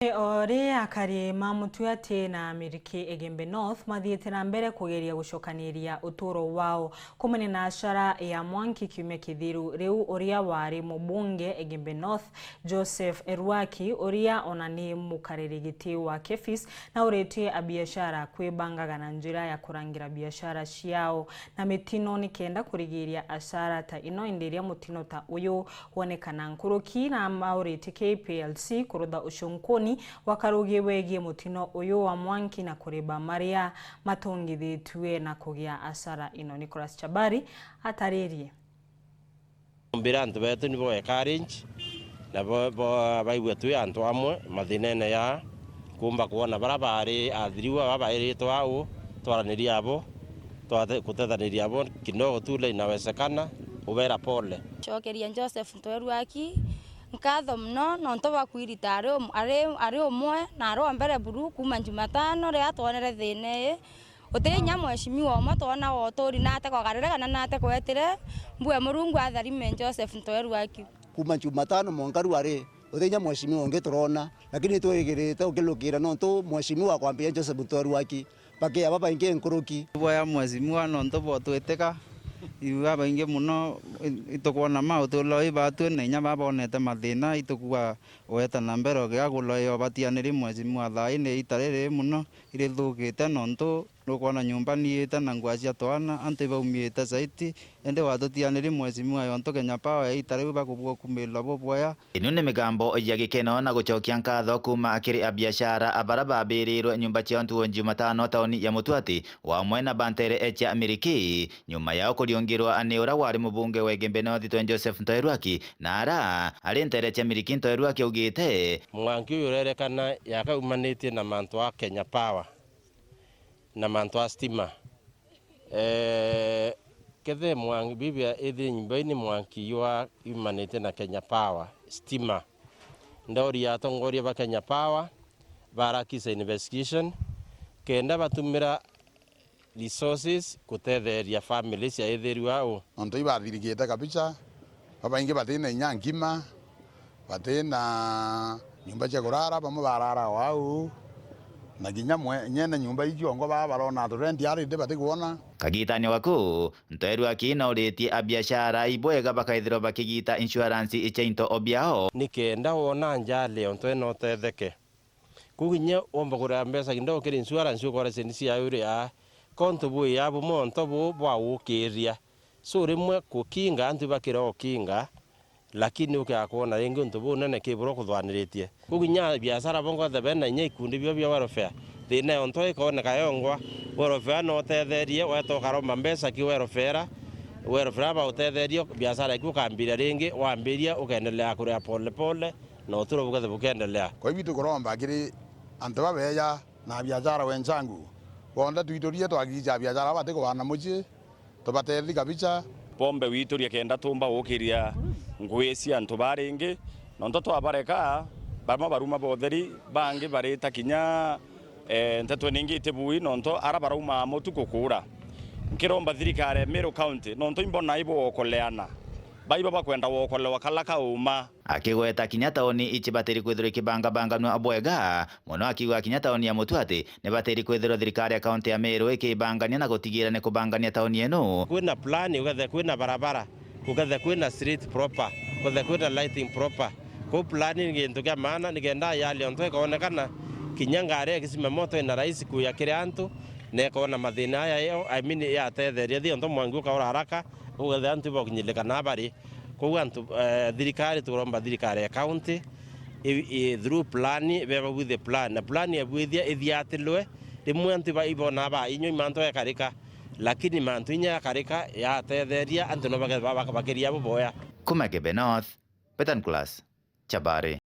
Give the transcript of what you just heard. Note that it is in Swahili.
Ore akari mamutuate na Ameriki Egembe North mathiete na mbere kugeria gucokaniria uturo wao kumene na ashara ya Mwangi kiumia kithiru riu uria wari mubunge Egembe North Joseph Erwaki uria onani mukariri giti wa Kefis na uretie abiashara kwibangaga na njira ya kurangira biashara ciao na mitino ni kenda kurigiria ashara ta ino indiria mutino ta uyu wonekana nkuruki na mauriti KPLC kurutha ucunkuni wakarugi wegie mutino uyu wa Mwangi na kuriba maria matongithitue na kugia asara ino. Nicholas Chabari ataririe mbira antu betu ni bo encourage na bo baigwe tu antu amwe mathinene ya kumba kuona barabari athiriwa babairito au twaraniria abo kutethanĩria abo kinogo tule inawezekana ubera pole chokeria Joseph Erwaki nkatho mno nonto bakwirita ari umwe na aro mbere buru kuma Jumatano ria twonere thine utinya mweshimiwa umwe twona wotori nate kwagarire kana nate kwetire mbue Murungu atharime Joseph Erwaki kuma Jumatano mongaru ari utinya mweshimiwa unge turona lakini twigirite ukilukira nonto mweshimiwa kwambia Joseph Erwaki pake aba bainge nkuruki boya mweshimiwa nonto botweteka iwa bainge muno itokuona mauto loi batu nenya babonete mathina itokuwa weta nambero gya guloyo batianiri mwezi mwa ine itarere muno ire thugite nonto rukona nyumba niite na ngwacia twana ante baumiete saiti ende watutianiri mwezi mwa yonto Kenya Power itare bakubwo kumila boboya ino ni migambo ya gikeno na gucokia nkatho kuma akiri a biashara abara babirirwe nyumba cia ntu Jumatano taoni ya Mutuati wa mwena bantere echa Ameriki nyuma yao kuriongirwa aniura wari mubunge wa Egembe North Joseph Erwaki na ara ari ntere cha Ameriki Erwaki ugite Mwangi urerekana yakaumanite na mantu wa Kenya Power na mantu wa stima kethe Mwangi bibia ethi nyumba-ini Mwangi yua imanite na Kenya Power stima ndori atongoria ba Kenya Power barakisa investigation kenda batumira resources kutetheria families ya etheri wao onto ibathirigite kabisa babainge bathina inyangima bathina nyumba cia kurara bamwe barara wao na ginya nyene nyumba icio ngo barona rent yari de batikuona kagitani waku Erwaki na uretie a biashara ibwega bakaithiro bakigita insurance ichainto obiao nikenda wona njale onto no tetheke kuginya ombagura mbesa kindo kiri insurance ukore senisi ya yure a konto bu ya bu monto bu bwa ukiria so rimwe kukinga antu bakira okinga lakini ukakuona rengi ntu bu nene kiburo kuthwaniritie kuginya biashara bongo the bena nya ikundi bio bia warofea thine onto ikona kayongwa warofea no tetherie weto karoma mbesa ki warofera ba utetherio biashara iku kambira rengi wambiria ukendelea kuria pole pole no turo bukathe bukendelea kwa hivyo tukoromba kiri antu babeya na biashara wenzangu bonda tuitorie twagija biashara batiko bana muci tubatethi kabisa pombe wituria kenda tumba ukiria ngwisi antu baringi nonto twabareka barma baruma botheri bangi barita kinya ntetwe ningite bui nonto ara baruma mutuko kura nkiromba thirikare Meru County nonto imbona ibo okoleana baiba bakwenda wokolewa kala kauma akigweta kinya taoni ichi bateri kwithiro kibanga no abwega muno akigwa kinya taoni ya Mutuati ne bateri kwithiro thirikari ya kaunti ya Meru ikibangania na gutigira ne kubangania taoni eno kwina plan ugathe kwina barabara ugathe kwina street proper ugathe kwina lighting proper ko planning gintu kya maana nigenda yali onto ikaonekana kinya ngare kisima moto ina rais kuya kire antu ne kona mathina ya ya tetheria thio onto Mwangi ukaura haraka ugathe antu bokinyilika na bari ko antu thirikari turomba thirikari ya county through plan beba with the plan na plan ya bwithia ithiatilwe rimwe antu ba ibona ba inyo manto ya karika lakini mantu inya karika ya tetheria antu no bakiria boya kuma Egembe North Petan Class Chabari.